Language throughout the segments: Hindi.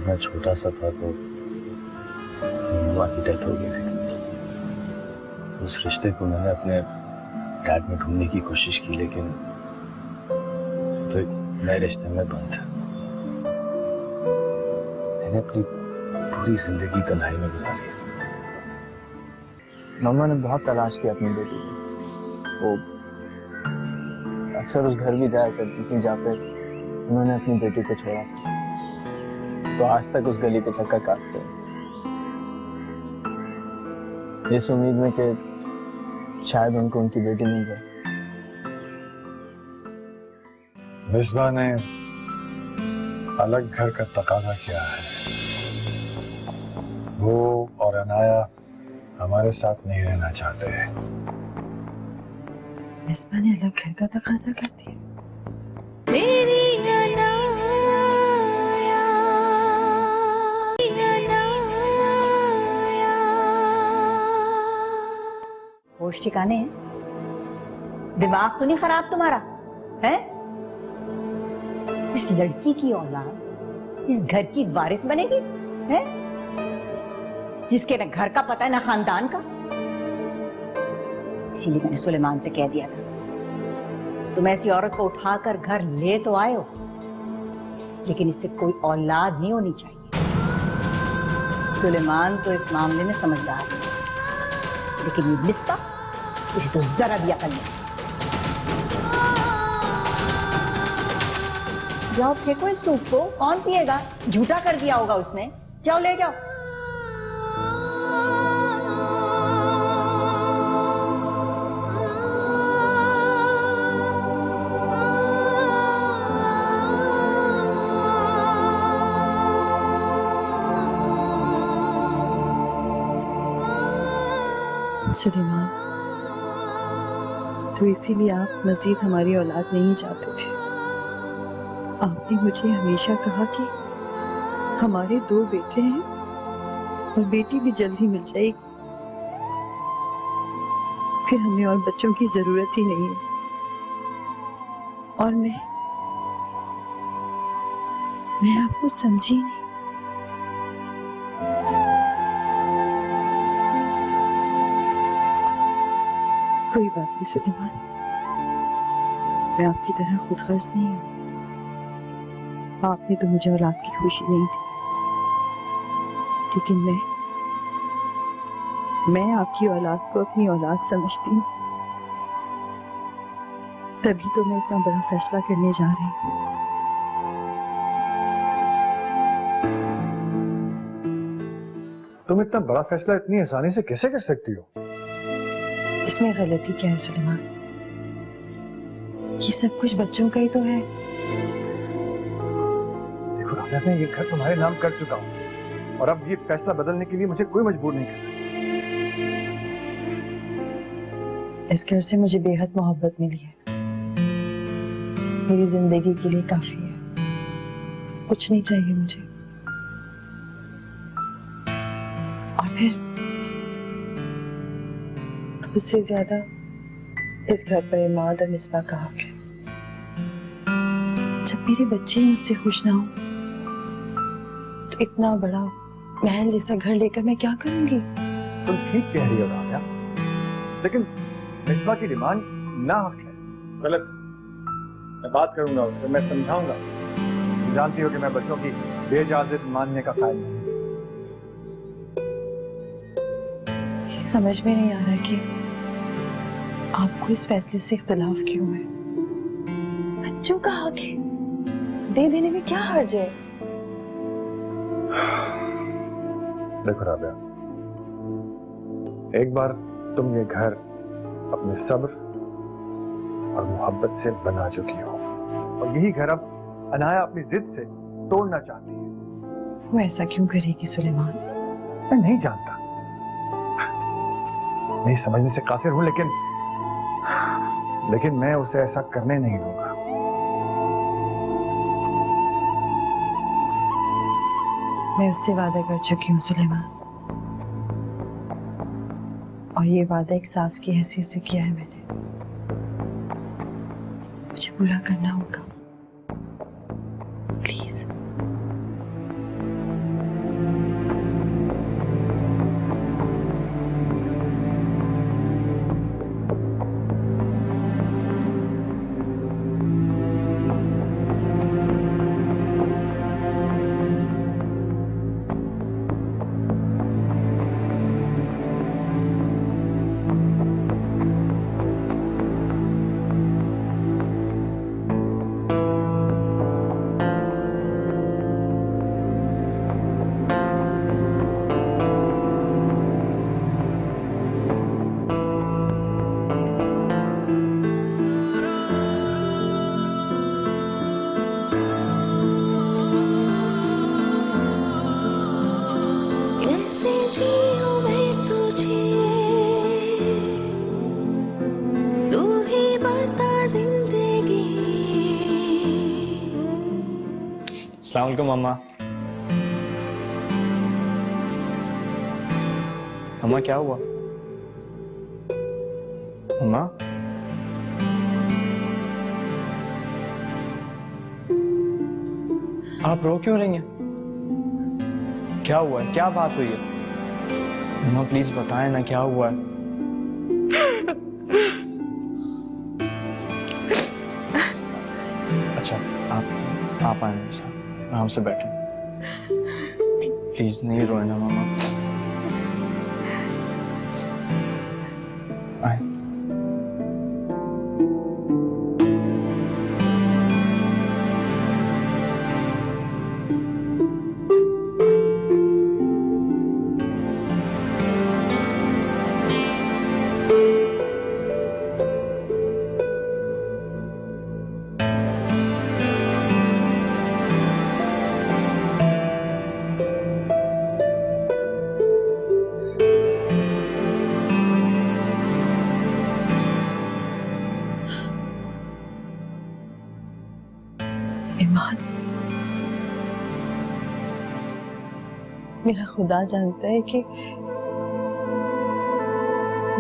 जब मैं छोटा सा था तो मम्मा की डेथ हो गई थी। उस रिश्ते को मैंने अपने डैड में ढूंढने की कोशिश की, लेकिन तो एक नए रिश्ते में बंद था। मैंने अपनी पूरी जिंदगी तन्हाई में गुजारी। मम्मा ने बहुत तलाश किया अपनी बेटी को। वो अक्सर उस घर भी जाया करती थी जहाँ पे उन्होंने अपनी बेटी को छोड़ा था। तो आज तक उस गली के चक्कर काटते हैं, इस उम्मीद में कि शायद उनको उनकी बेटी मिल जाए। मिसबा ने अलग घर का तकाजा किया है। वो और अनाया हमारे साथ नहीं रहना चाहते हैं। मिसबा ने अलग घर का तकाजा कर दिया। मेरी होश ठिकाने हैं? दिमाग तो नहीं खराब तुम्हारा है? इस लड़की की औलाद इस घर की वारिस बनेगी है? जिसके न घर का पता है ना खानदान का। इसीलिए मैंने सुलेमान से कह दिया था तुम ऐसी औरत को उठाकर घर ले तो आए हो, लेकिन इससे कोई औलाद नहीं होनी चाहिए। सुलेमान तो इस मामले में समझदार है, लेकिन ये मिसबा, इसे तो जरा भी अकल नहीं। जाओ फेंको इस सूप को, कौन पिएगा? झूठा कर दिया होगा उसने। जाओ ले जाओ। सुलेमान, तो इसीलिए आप मजीद हमारी औलाद नहीं चाहते थे। आपने मुझे हमेशा कहा कि हमारे 2 बेटे हैं और बेटी भी जल्दी मिल जाएगी, फिर हमें और बच्चों की जरूरत ही नहीं है। और मैं आपको समझी नहीं। कोई बात नहीं सुलेमान, मैं आपकी तरह खुद गर्ज नहीं हूँ। आपने तो मुझे औलाद की खुशी नहीं दी, लेकिन मैं आपकी औलाद को अपनी औलाद समझती हूँ। तभी तो मैं इतना बड़ा फैसला करने जा रही हूँ। तुम इतना बड़ा फैसला इतनी आसानी से कैसे कर सकती हो? इसमें गलती क्या है सुलेमान? ये सब कुछ बच्चों का ही तो है। देखो राबिया, मैं ये घर तुम्हारे नाम कर चुका हूँ और अब ये फैसला बदलने के लिए मुझे कोई मजबूर नहीं कर सकता। इस घर से मुझे बेहद मोहब्बत मिली है, मेरी जिंदगी के लिए काफी है। कुछ नहीं चाहिए मुझे। और फिर उससे ज्यादा इस घर पर इमाद और मिसबा का हक है। जब मेरे बच्चे मुझसे खुश ना हो तो इतना बड़ा महल जैसा घर लेकर मैं क्या करूंगी? तुम ठीक कह रही हो राबिया, लेकिन मिसबा की डिमांड ना हक है। गलत। मैं बात करूंगा उससे, मैं समझाऊंगा। जानती हो कि मैं बच्चों की बेइजाजत मानने का कायल नहीं। ये समझ में नहीं आ रहा कि आपको इस फैसले से इख्तिलाफ क्यों है। बच्चों का हक है, दे देने में क्या हर्ज है? देखो राबिया, एक बार तुम ये घर अपने सब्र और मोहब्बत से बना चुकी हो, और यही घर अब अनाया अपनी जिद से तोड़ना चाहती है। वो ऐसा क्यों करेगी सुलेमान? मैं नहीं जानता, नहीं समझने से कासिर हूं, लेकिन मैं उसे ऐसा करने नहीं दूंगा। मैं उससे वादा कर चुकी हूँ सुलेमान, और ये वादा एक सास की हैसियत से किया है मैंने। मुझे पूरा करना होगा। प्लीज। अस्सलाम वालेकुम अम्मा। अम्मा क्या हुआ? अम्मा आप रो क्यों रही हैं? क्या हुआ है? क्या बात हुई है? अम्मा प्लीज बताएं ना, क्या हुआ है? अच्छा आप आए मेरे साथ, आराम से बैठे। प्लीज नहीं रोए ना मामा। आए। ईमान, मेरा खुदा जानता है कि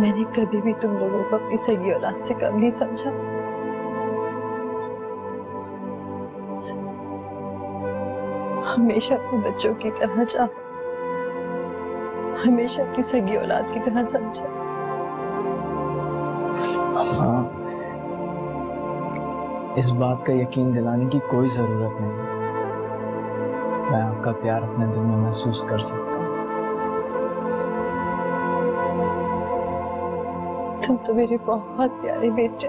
मैंने कभी भी तुम लोगों को अपनी सगी औलाद से कम नहीं समझा। हमेशा अपने बच्चों की तरह चाहा, हमेशा अपनी सगी औलाद की तरह समझा। हाँ, इस बात का यकीन दिलाने की कोई जरूरत नहीं। मैं आपका प्यार अपने दिल में महसूस कर सकता हूँ। तुम तो मेरे बहुत प्यारे बेटे।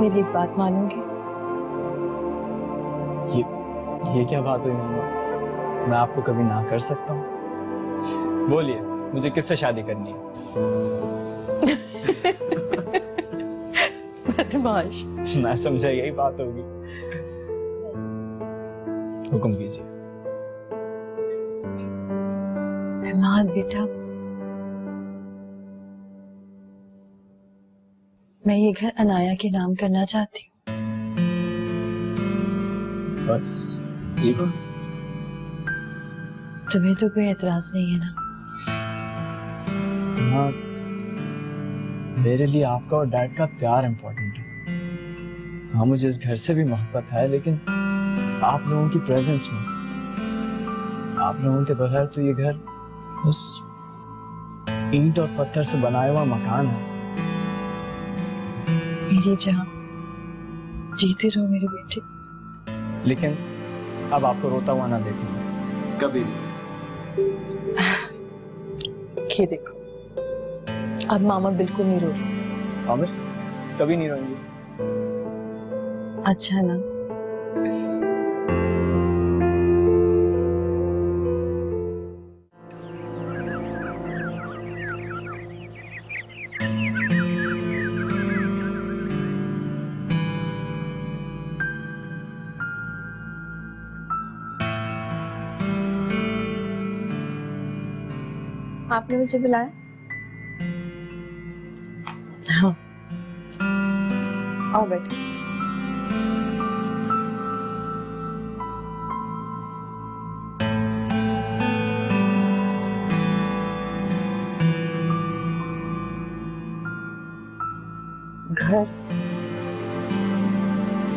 मेरी एक बात मानोगे? ये क्या बात हुई मम्मा? मैं आपको कभी ना कर सकता हूँ? बोलिए, मुझे किससे शादी करनी है? बदमाश। मैं समझा यही बात होगी। हुक्म कीजिए। ईमान बेटा, मैं ये घर अनाया के नाम करना चाहती हूँ। बस ये बात? तुम्हें तो कोई एतराज नहीं है ना? हाँ, मेरे लिए आपका और डैड का प्यार इम्पोर्टेंट है। हाँ, मुझे इस घर से भी मोहब्बत है, लेकिन आप लोगों की प्रेजेंस में, आप लोगों के बगैर तो ये घर उस ईंट और पत्थर से बनाया हुआ मकान है। मेरी जान, जीते रहो मेरे बेटे। लेकिन अब आपको रोता हुआ ना देखूंगा कभी। ये देखो, अब मामा बिल्कुल नहीं रो रही। प्रॉमिस? कभी नहीं रोएंगी? अच्छा ना? आपने मुझे बुलाया? हाँ, आओ बैठो। घर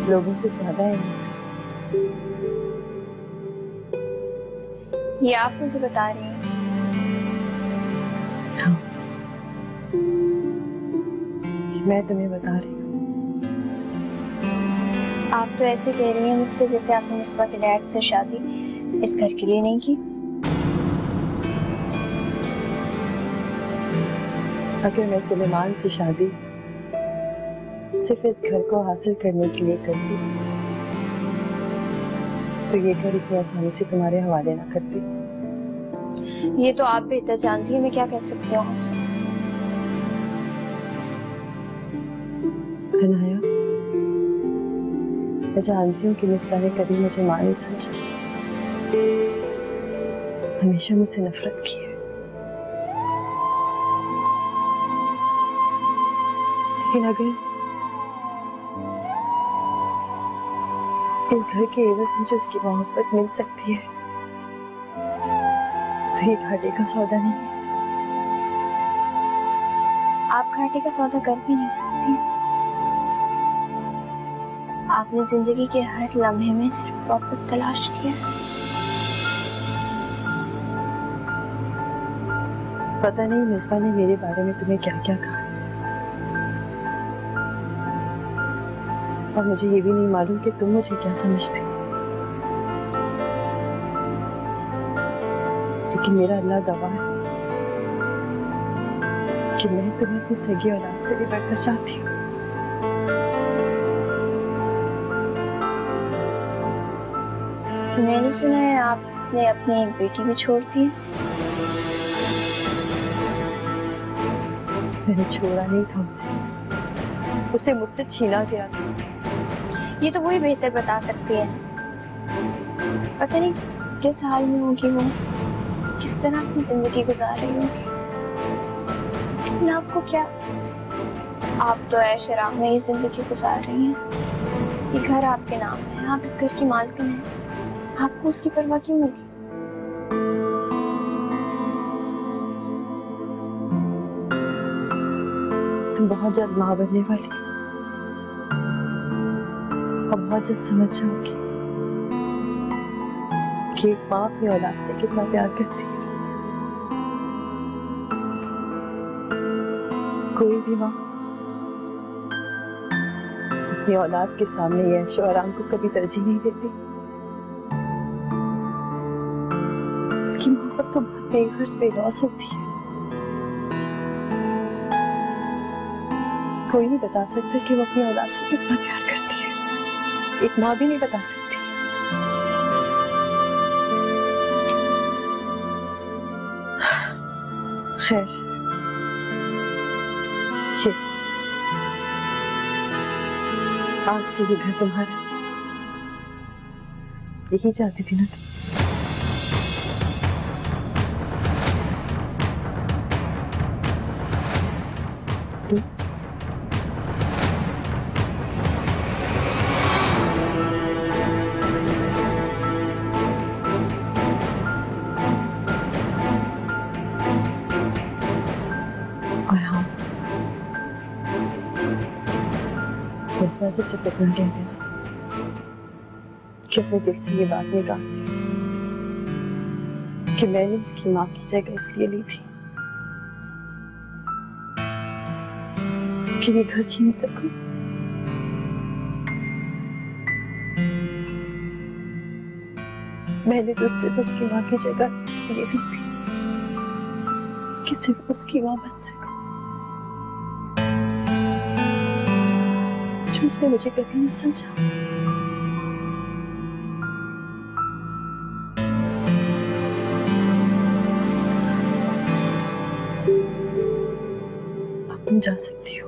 लोगों से ज्यादा है। ये आप मुझे बता रही हैं? हाँ, मैं तुम्हें बता रही हूँ। आप तो ऐसे कह रही हैं मुझसे जैसे आपने मिसबा के डैड से शादी इस घर के लिए नहीं की। अगर मैं सुलेमान से शादी सिर्फ इस घर को हासिल करने के लिए करती तो ये घर इतनी आसानी से तुम्हारे हवाले ना करती। ये तो आप बेहतर जानती हैं, मैं क्या कह सकती हूँ आपसे। अनाया, मैं जानती हूँ कि मिसबा ने कभी मुझे मां नहीं समझा, हमेशा मुझसे नफरत की है। लेकिन इस घर के एवज में जो उसकी मोहब्बत मिल सकती है तो ये घाटे का सौदा नहीं है। आप घाटे का सौदा कर भी नहीं सकती। आपने जिंदगी के हर लम्हे में सिर्फ प्रॉफिट तलाश किया। पता नहीं मिसबा ने मेरे बारे में तुम्हें क्या क्या कहा, और मुझे ये भी नहीं मालूम कि तुम मुझे क्या समझते हो। लेकिन मेरा अल्लाह गवाह है कि मैं तुम्हें अपनी सगी औलाद से भी बढ़कर चाहती हूँ। मैंने सुना है आपने अपनी एक बेटी भी छोड़ दी है। मैंने छोड़ा नहीं था उसे मुझसे छीना गया था। ये तो वही बेहतर बता सकती है। पता नहीं किस हाल में होगी वो, किस तरह अपनी जिंदगी गुजार रही होगी। लेकिन आपको क्या, आप तो ऐश आराम में ये जिंदगी गुजार रही हैं। ये घर आपके नाम है, आप इस घर की मालकिन हैं। आपको उसकी परवाह क्यों होगी? तुम बहुत जल्द माँ बनने वाली हो और बहुत जल्द समझ जाओगी कि एक माँ अपनी औलाद से कितना प्यार करती है। कोई भी माँ अपनी औलाद के सामने ये ऐशो आराम को कभी तरजीह नहीं देती। उसकी मोहब्बत तो बहुत बेगर्ज बेलौस होती है। कोई नहीं बता सकता कि वो अपनी औलाद से कितना प्यार करती है। एक माँ भी नहीं बता सकती। खैर, ये आज से ये घर तुम्हारा। यही चाहती थी ना तुम? और हाँ, इस वजह से सिर्फ इतना कह देना कि अपने दिल से ये बात निकाल दी कि मैंने उसकी माँ की जगह इसलिए ली थी कि ये घर छीन सकूं। मैंने तो सिर्फ उसकी माँ की जगह इसलिए ली थी कि सिर्फ उसकी माँ बन सकूं, जो उसने मुझे कभी नहीं समझा। अब तुम जा सकती हो।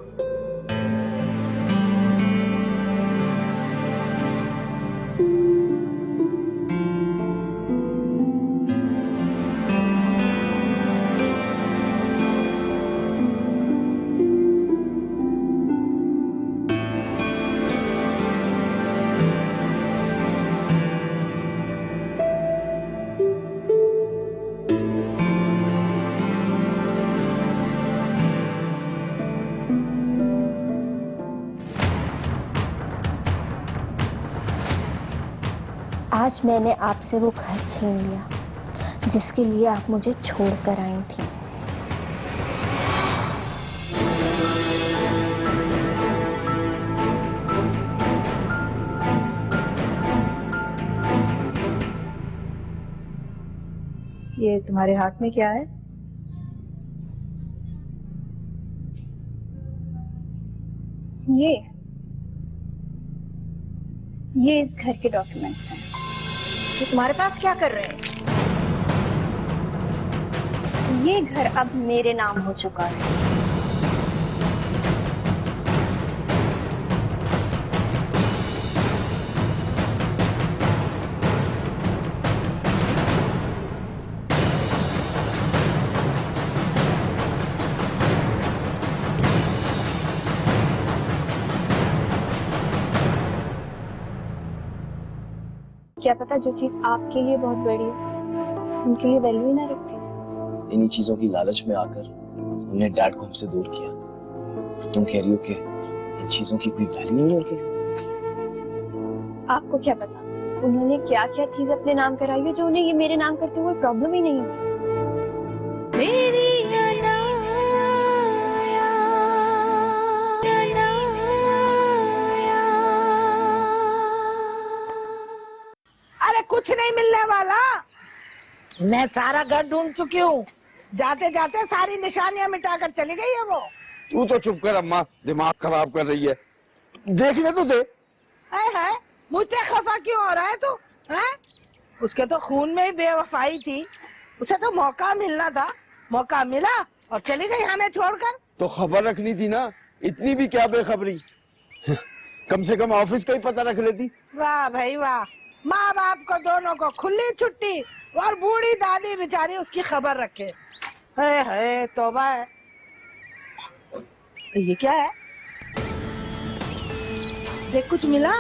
आज मैंने आपसे वो घर छीन लिया जिसके लिए आप मुझे छोड़ कर आई थी। ये तुम्हारे हाथ में क्या है? ये इस घर के डॉक्यूमेंट्स हैं। ये तुम्हारे पास क्या कर रहे हैं? ये घर अब मेरे नाम हो चुका है। क्या पता जो चीज आपके लिए बहुत बड़ी है उनके लिए वैल्यू ही ना रखती। इन्हीं चीजों की लालच में आकर उन्होंने डैड को हमसे दूर किया। और तुम कह रही हो कि इन चीजों की कोई वैल्यू नहीं है उनके लिए। आपको क्या पता उन्होंने क्या क्या चीज अपने नाम कराई है जो उन्हें ये मेरे नाम करते हुए प्रॉब्लम ही नहीं है। अरे कुछ नहीं मिलने वाला। मैं सारा घर ढूंढ चुकी हूँ। जाते जाते सारी निशानियां मिटाकर चली गई है वो। तू तो चुप कर अम्मा, दिमाग खराब कर रही है। देखने तो दे। है मुझ पे खफा क्यों हो रहा है तू? है उसके तो खून में ही बेवफाई थी। उसे तो मौका मिलना था, मौका मिला और चली गई हमें छोड़कर। तो खबर रखनी थी ना, इतनी भी क्या बेखबरी। कम से कम ऑफिस का ही पता रख लेती। वाह भाई वाह, माँ बाप को दोनों को खुली छुट्टी और बूढ़ी दादी बेचारी उसकी खबर रखे। है तौबा है। ये क्या है? देख कुछ मिला?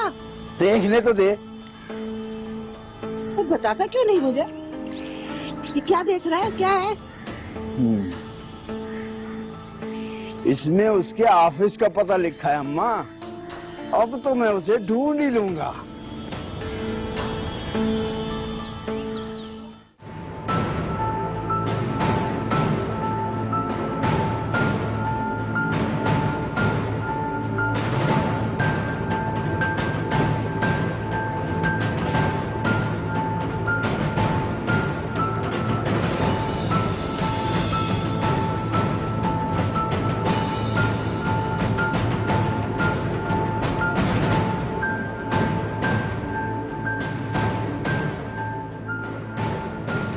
देखने तो दे। तो बताता क्यों नहीं मुझे? ये क्या देख रहा है, क्या है? इसमें उसके ऑफिस का पता लिखा है अम्मा। अब तो मैं उसे ढूंढ ही लूंगा।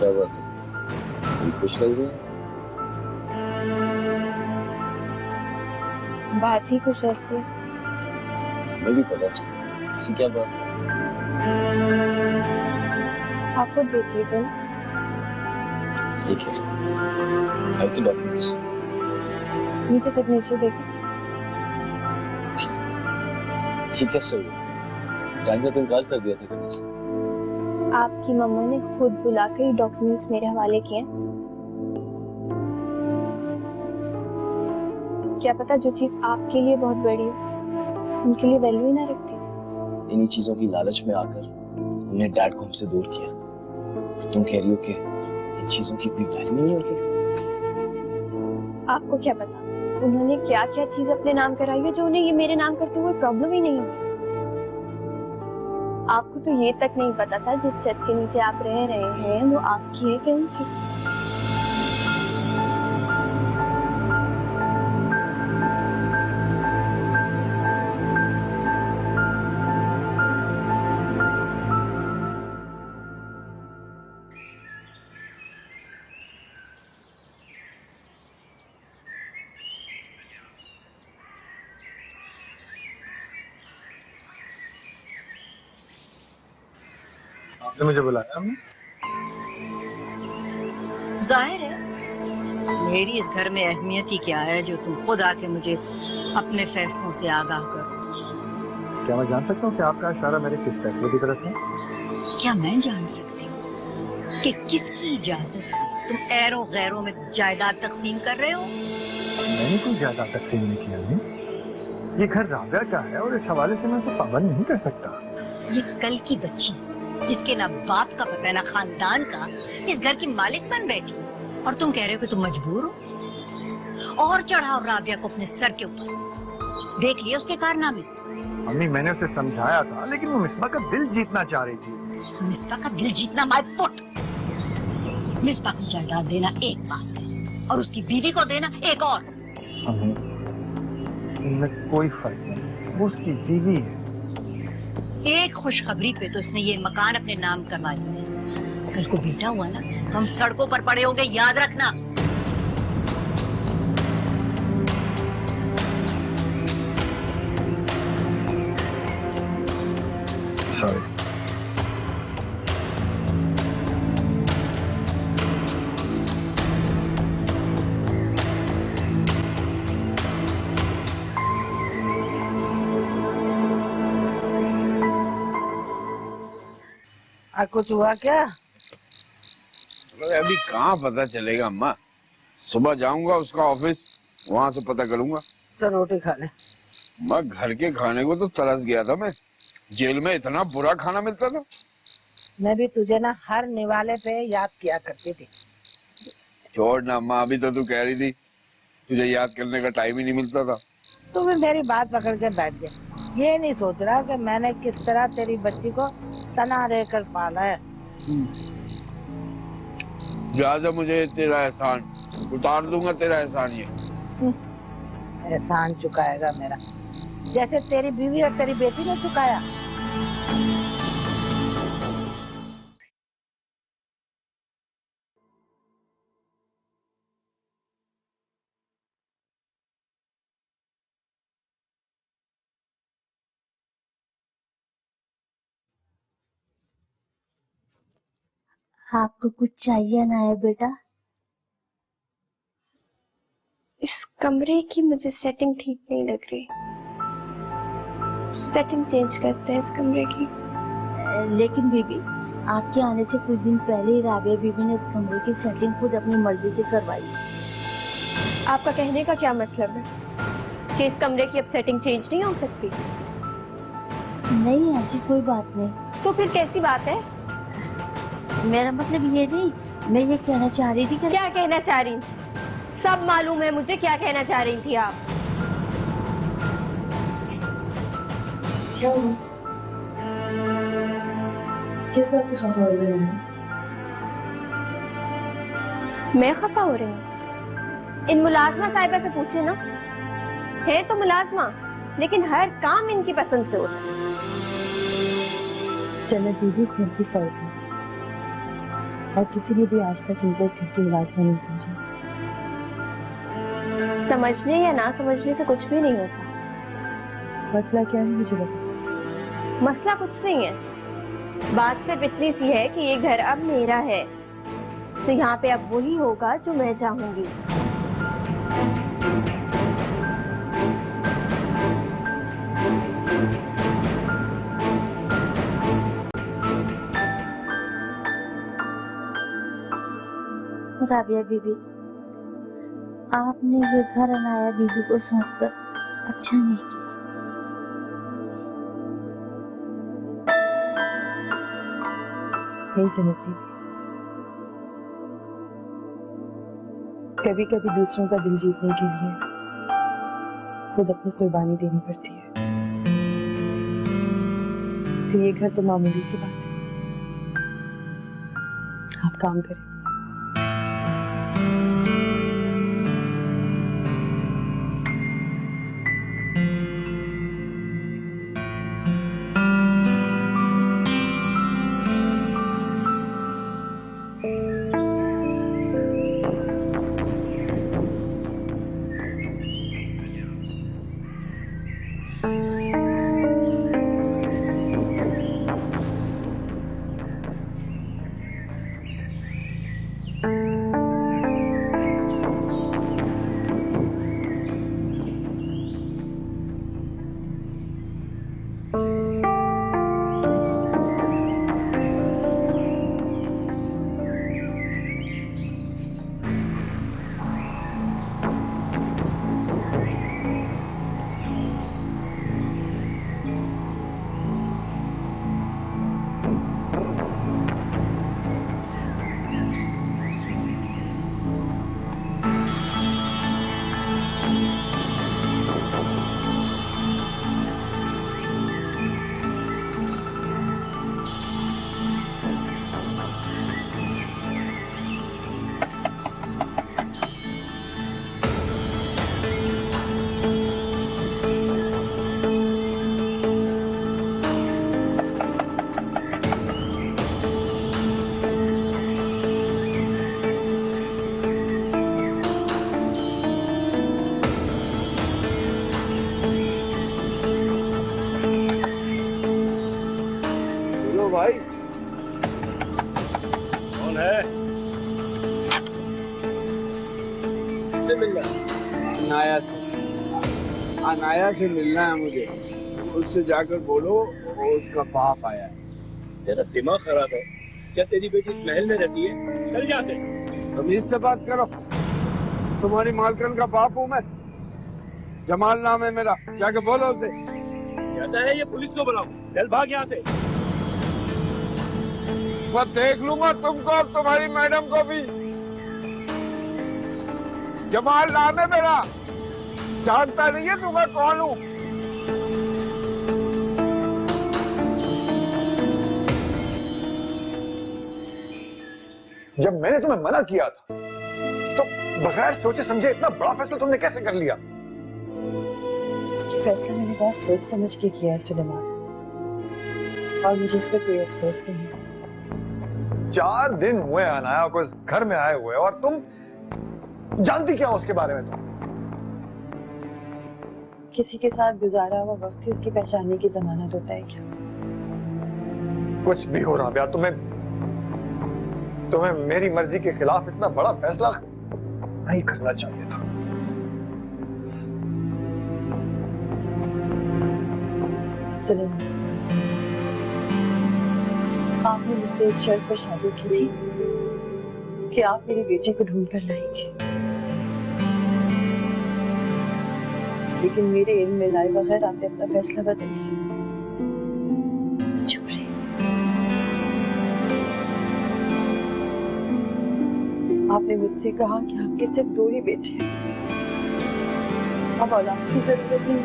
क्या बात है, बड़ी खुश लग रही है। बात ही कुछ ऐसी है। हमें भी पता चला, ऐसी क्या बात है? आप खुद देख लीजिए ना। देखिए घर के डॉक्यूमेंट्स, नीचे सिग्नेचर देखिए। ये कैसे हुआ? डैड ने तो इनकार कर दिया था करने से। आपकी मम्मा ने खुद बुलाकर ये डॉक्यूमेंट्स मेरे हवाले किए। क्या पता जो चीज आपके लिए बहुत बड़ी है उनके लिए वैल्यू ही ना रखती। इन्हीं चीजों की लालच में आकर उन्होंने डैड को हमसे दूर किया। और तुम कह रही हो कि इन चीजों की कोई वैल्यू नहीं है उनके लिए। आपको क्या पता उन्होंने क्या क्या चीज अपने नाम कराई है जो उन्हें ये मेरे नाम करते हुए प्रॉब्लम ही नहीं है। आपको तो ये तक नहीं पता था जिस छत के नीचे आप रह रहे हैं वो आपकी है कि उनकी। आपने मुझे बुलाया अम्मी? जाहिर है मेरी इस घर में अहमियत ही क्या है जो तुम खुद आके मुझे अपने फैसलों से आगाह करो। क्या मैं जान सकता हूँ कि आपका इशारा मेरे किस फैसले की तरफ है? क्या मैं जान सकती हूँ कि किसकी इजाजत से तुम ऐरों गैरों में जायदाद तकसीम कर रहे हो? मैंने कोई ज्यादा तकसीम नहीं किया अम्मी। ये घर राबिया का है और इस हवाले से मैं उसे पाबंद नहीं कर सकता। ये कल की बच्ची जिसके ना बाप का पता ना खानदान का इस घर की मालिक बन बैठी और तुम कह रहे हो कि तुम मजबूर हो। और चढ़ाओ राबिया को अपने सर के ऊपर। देख लिया उसके कारनामे। अम्मी मैंने उसे समझाया था लेकिन वो मिसबा का दिल जीतना चाह रही थी। मिसबा का दिल जीतना माय फुट। मिसबा को जायदाद देना एक बात है और उसकी बीवी को देना एक और। अम्मी इनमें कोई फर्क नहीं, वो उसकी बीवी है। एक खुशखबरी पे तो उसने ये मकान अपने नाम करवा लिया है। कल को बेटा हुआ ना तो हम सड़कों पर पड़े होंगे, याद रखना। सॉरी। कुछ हुआ क्या? अरे अभी कहाँ पता चलेगा अम्मा, सुबह जाऊंगा उसका ऑफिस, वहां से पता करूंगा। चल रोटी खा ले। मैं घर के खाने को तो तरस गया था। मैं जेल में इतना बुरा खाना मिलता था। मैं भी तुझे ना हर निवाले पे याद किया करती थी। छोड़ ना अम्मा, अभी तो तू कह रही थी तुझे याद करने का टाइम ही नहीं मिलता था। तू भी मेरी बात पकड़ के बैठ गया। ये नहीं सोच रहा कि मैंने किस तरह तेरी बच्ची को तना रहकर पाला है। लिहाजा मुझे तेरा एहसान, उतार दूंगा तेरा एहसान। ये एहसान चुकाएगा मेरा, जैसे तेरी बीवी और तेरी बेटी ने चुकाया। आपको कुछ चाहिए ना है बेटा? इस कमरे की मुझे सेटिंग ठीक नहीं लग रही। सेटिंग चेंज करते हैं इस कमरे की। लेकिन बीबी, आपके आने से कुछ दिन पहले ही राबिया बीबी ने इस कमरे की सेटिंग खुद अपनी मर्जी से करवाई। आपका कहने का क्या मतलब है कि इस कमरे की अब सेटिंग चेंज नहीं हो सकती? नहीं, ऐसी कोई बात नहीं। तो फिर कैसी बात है? मेरा मतलब ये नहीं, मैं ये कहना चाह रही थी कि... क्या कहना चाह रही थी? सब मालूम है मुझे क्या कहना चाह रही थी आप। क्या हुआ? किस बात पे खफा हो रही है? मैं खफा हो रही हूँ? इन मुलाजमा साहिबा से पूछे ना। है तो मुलाजमा, लेकिन हर काम इनकी पसंद से होता है। जन्नत बीबी इस घर की फर्क है और किसी ने भी आज तक इनको इस घर की मुलाजमा नहीं समझा। समझने या ना समझने से कुछ भी नहीं होता। मसला क्या है मुझे बता। मसला कुछ नहीं है, बात सिर्फ इतनी सी है कि ये घर अब मेरा है, तो यहाँ पे अब वही होगा जो मैं चाहूंगी। राबिया बीबी, आपने ये घर अनाया बीबी को सौंपकर अच्छा नहीं किया। नहीं जन्नत बीबी, कभी कभी दूसरों का दिल जीतने के लिए खुद अपनी कुर्बानी देनी पड़ती है। फिर ये घर तो मामूली सी बात है। आप काम करें। भाई कौन है? किससे मिलना? अनाया से। अनाया से मिलना है मुझे। उससे जाकर बोलो वो उसका बाप आया है। तेरा दिमाग खराब है क्या? तेरी बेटी इस महल में रहती है? चल जा से। तमीज से बात करो। तुम्हारी मालकन का बाप हूँ मैं। जमाल नाम है मेरा। क्या के बोलो उसे। कहता है ये पुलिस को बुलाओ। चल भाग यहाँ से। मैं देख लूंगा तुमको और तुम्हारी मैडम को भी। जमाल नाम है मेरा। जानता नहीं है तुम्हें कौन हूँ? जब मैंने तुम्हें मना किया था तो बगैर सोचे समझे इतना बड़ा फैसला तुमने कैसे कर लिया? फैसला मैंने बहुत सोच समझ के किया है सुलेमान, और मुझे इस पर कोई अफसोस नहीं है। 4 दिन हुए अनाया को इस घर में आए हुए और तुम जानती क्या हो उसके बारे में? तुम किसी के साथ गुजारा हुआ वक्त ही उसकी पहचानने की जमानत होता है क्या? कुछ भी हो रहा तुम्हें मेरी मर्जी के खिलाफ इतना बड़ा फैसला नहीं करना चाहिए था। सुलेमान, आपने मुझसे एक शर्त पर शादी की थी कि आप मेरी बेटी को ढूंढ कर लाएंगे, लेकिन मेरे इल्म में लाए बगैर आपने अपना फैसला बदल लिया। चुप रहिए। आपने मुझसे कहा कि आपके सिर्फ 2 ही बेटे हैं, अब औलाद की जरूरत नहीं।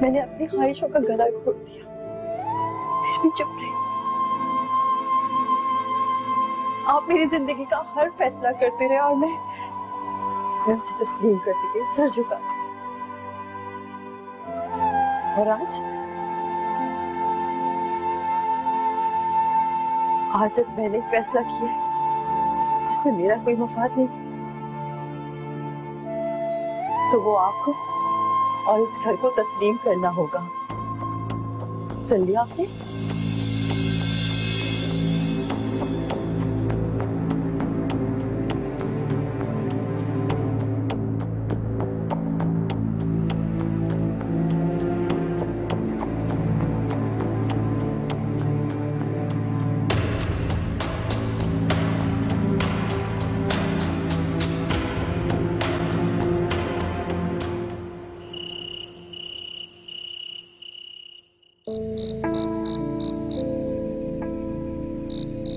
मैंने अपनी ख्वाहिशों का गला घोट दिया, फिर भी चुप रही। आप मेरी जिंदगी का हर फैसला करते रहे और मैं उसे तस्लीम करती गई, सर झुकाती। और आज जब मैंने एक फैसला किया है जिसमें मेरा कोई मफाद नहीं, तो वो आपको और इस घर को तस्लीम करना होगा। सुन लिया आपने?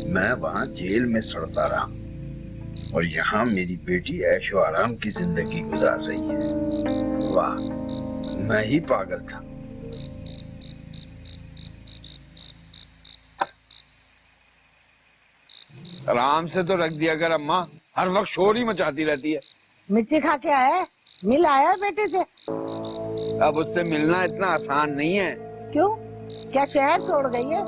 मैं वहां जेल में सड़ता रहा और यहाँ मेरी बेटी ऐशो आराम की जिंदगी गुजार रही है। वाह, मैं ही पागल था। आराम से तो रख दिया कर अम्मा, हर वक्त शोर ही मचाती रहती है। मिर्ची खा के आए? मिल आया बेटे से? अब उससे मिलना इतना आसान नहीं है। क्यों? क्या शहर छोड़ गई है?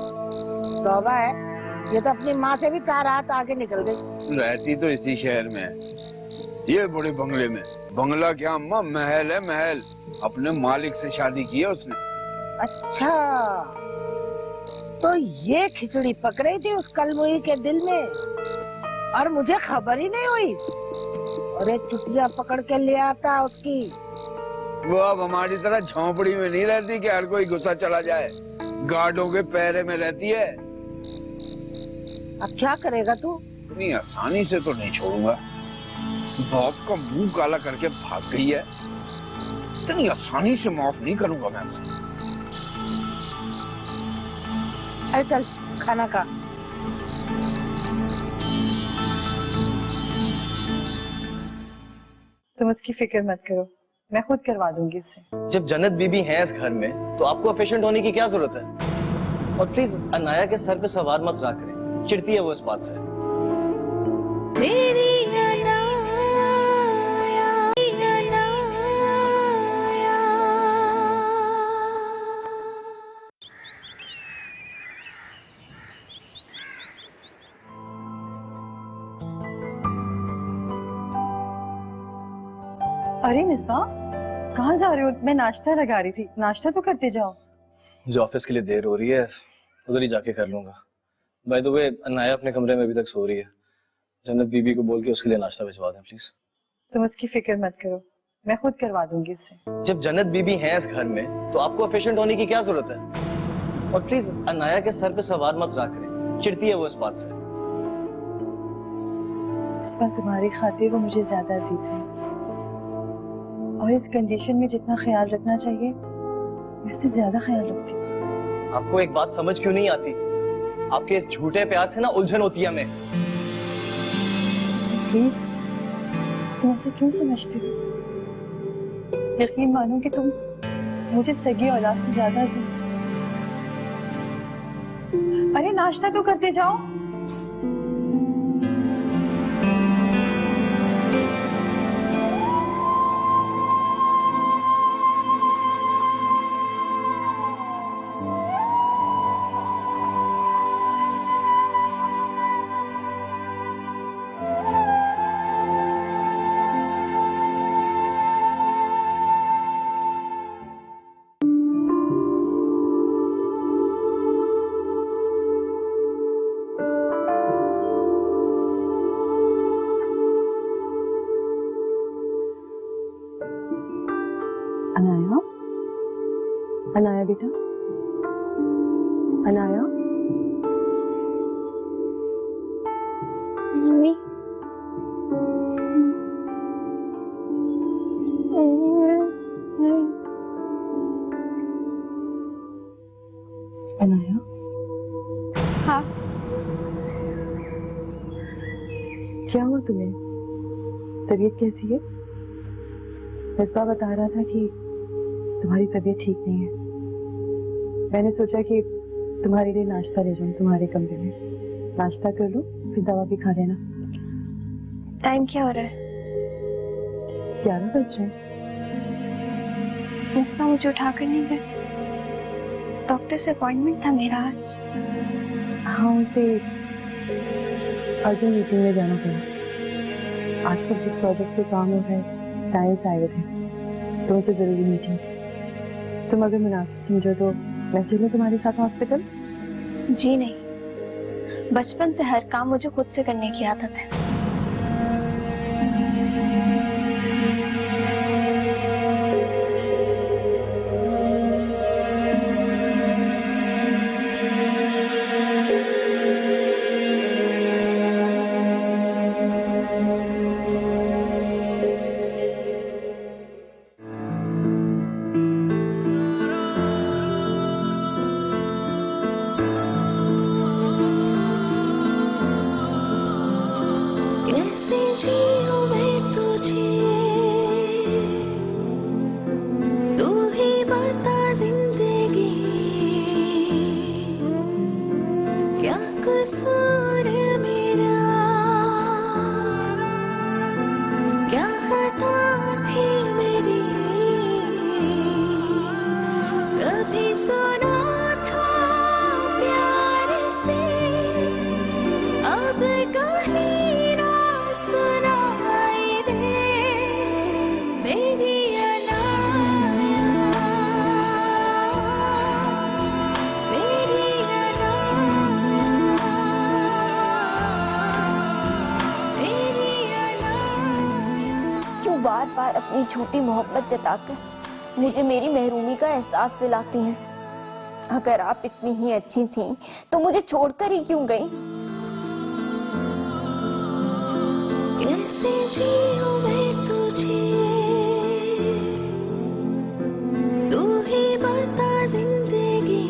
तौबा है, ये तो अपनी माँ से भी 4 हाथ आगे निकल गई। रहती तो इसी शहर में है, ये बड़े बंगले में। बंगला क्या अम्मा, महल है महल। अपने मालिक से शादी की है उसने। अच्छा, तो ये खिचड़ी पक रही थी उस कलमुही के दिल में और मुझे खबर ही नहीं हुई। और एक चुटिया पकड़ के ले आता उसकी। वो अब हमारी तरह झोंपड़ी में नहीं रहती कि हर कोई गुस्सा चला जाए। गार्डों के पैरे में रहती है। अब क्या करेगा तू? इतनी आसानी से तो नहीं छोड़ूंगा। बाप का मुंह काला करके भाग गई है, इतनी आसानी से माफ नहीं करूंगा मैं उसे। अरे चल खाना खा। तुम उसकी फिक्र मत करो, मैं खुद करवा दूंगी उसे। जब जन्नत बीबी हैं इस घर में तो आपको एफिशिएंट होने की क्या जरूरत है? और प्लीज अनाया के सर पे सवार मत रहा करें, चिढ़ती है वो इस बात से। मेरी अरे मिसबा, कहाँ जा रहे हो? मैं नाश्ता लगा रही थी, नाश्ता तो करते जाओ। मुझे ऑफिस के लिए देर हो रही है, उधर ही जाके कर लूंगा। बाय द वे, अनाया अपने कमरे में अभी तक सो रही है। जन्नत बीबी को बोल के उसके लिए नाश्ता भिजवा दें प्लीज। तुम उसकी फिक्र मत करो, मैं खुद करवा दूंगी उसे। जब जन्नत बीबी हैं इस घर में तो आपको एफिशिएंट होने की क्या जरूरत है? और प्लीज अनाया के सर पे सवार मत रहा करें, चिढ़ती है वो इस बात से। इस बार तुम्हारी खातिर वो मुझे ज्यादा अजीज है, और इस कंडीशन में जितना ख्याल रखना चाहिए मैं उससे ज्यादा ख्याल रखती हूँ। आपको एक बात समझ क्यों नहीं आती? आपके इस झूठे प्यार से ना उलझन होती है हमें। प्लीज, तुम ऐसा क्यों समझते हो? यकीन मानो कि तुम मुझे सगी औलाद से ज्यादा अजीज हो। अरे नाश्ता तो करते जाओ। अनाया, अनाया बेटा, अनाया। मम्मी, अनाया, हाँ क्या हुआ तुम्हें? तबीयत कैसी है? मिसबा बता रहा था कि तुम्हारी तबीयत ठीक नहीं है। मैंने सोचा कि तुम्हारे लिए नाश्ता ले जाऊं तुम्हारे कमरे में। नाश्ता कर लो, फिर दवा भी खा लेना। टाइम क्या हो रहा है? 11 बज रहे हैं। मिसबा मुझे उठाकर नहीं गए? डॉक्टर से अपॉइंटमेंट था मेरा आज। हाँ, उसे अर्जेंट मीटिंग में जाना पड़ा। आजकल जिस प्रोजेक्ट पे काम हो रहा है क्लाइंट्स आए हुए थे, तो उनसे जरूरी मीटिंग थी। तुम अगर मुनासिब समझो तो मैं चलूं तुम्हारे साथ हॉस्पिटल? जी नहीं, बचपन से हर काम मुझे खुद से करने की आदत है। बार बार अपनी झूठी मोहब्बत जताकर मुझे मेरी महरूमी का एहसास दिलाती हैं। अगर आप इतनी ही अच्छी थीं, तो मुझे छोड़कर ही क्यों गईं? कैसे जीऊं मैं तुझे, तू ही बता जिंदगी,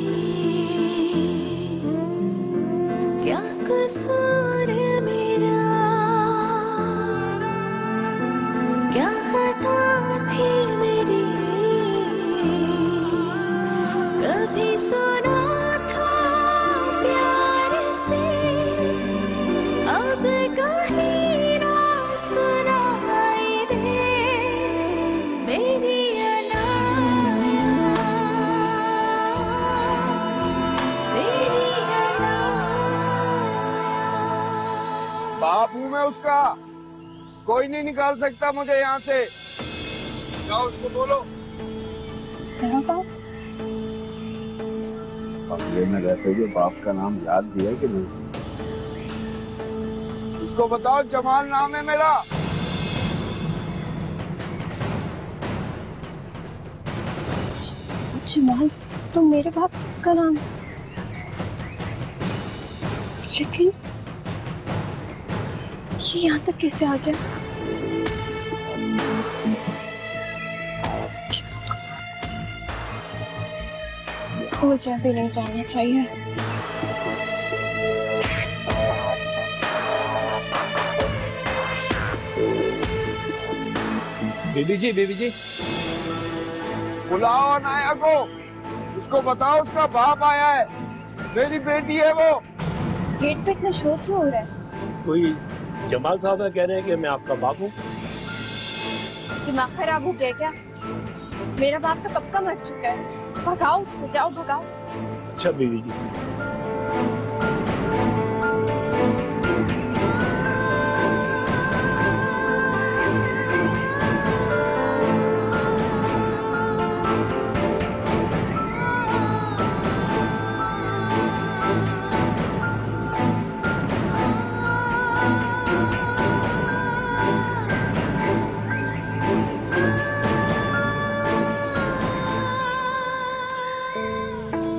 क्या कसूर मेरा, क्या खता थी मेरी, कभी सुना था प्यार से, अब कहीं ना सुनाई दे मेरी अनाया, मेरी बाप हूं मैं उसका, कोई नहीं निकाल सकता मुझे यहाँ से। जाओ उसको बोलो। बंगले में रहते हुए बाप का नाम याद दिया कि नहीं? उसको बताओ जमाल नाम है मेरा। जमाल तो मेरे बाप का नाम? लेकिन ये यहाँ तक कैसे आ गया? मुझे अभी नहीं जाना चाहिए। बीबी जी बुलाओ अनाया को, उसको बताओ उसका बाप आया है, मेरी बेटी है वो। गेट पे इतना शोर क्यों हो रहा है? कोई जमाल साहब कह रहे हैं कि मैं आपका बाप हूँ। दिमाग खराब हो गया क्या? मेरा बाप तो कब का मर चुका है। भगाओ उसको, जाओ भगाओ। अच्छा बीवी जी।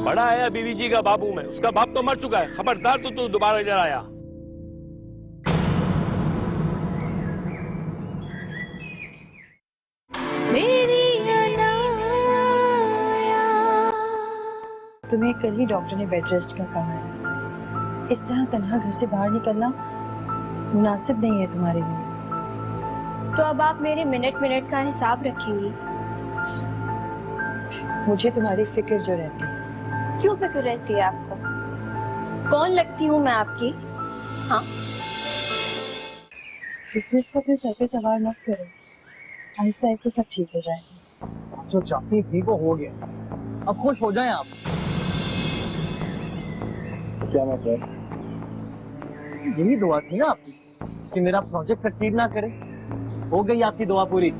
बड़ा आया बीवी जी का बाबू मैं, उसका बाप तो मर चुका है। खबरदार तो तू दोबारा इधर आया। तुम्हें कल ही डॉक्टर ने बेड रेस्ट का कहा है। इस तरह तन्हा घर से बाहर निकलना मुनासिब नहीं है तुम्हारे लिए। तो अब आप मेरे मिनट मिनट का हिसाब रखेंगी? मुझे तुम्हारी फिक्र जो रहती है। क्यों फिक्र रहती है आपको? कौन लगती हूँ मैं आपकी? हाँ, बिजनेस को अपने सर पे सवार मत करो, आहिस्ता आहिस्ता सब ठीक हो जाएगा। जो चाहती थी वो हो गया, अब खुश हो जाएं आप। क्या मतलब? यही दुआ थी ना आपकी कि मेरा प्रोजेक्ट सक्सीड ना करे। हो गई आपकी दुआ पूरी।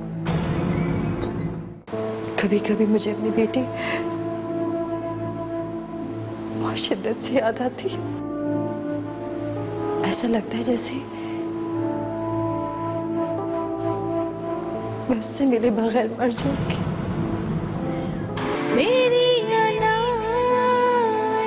कभी कभी मुझे अपनी बेटी बहुत शिद्दत से याद आती है। ऐसा लगता है जैसे मैं उससे मिले बगैर मर जाऊंगी। मेरी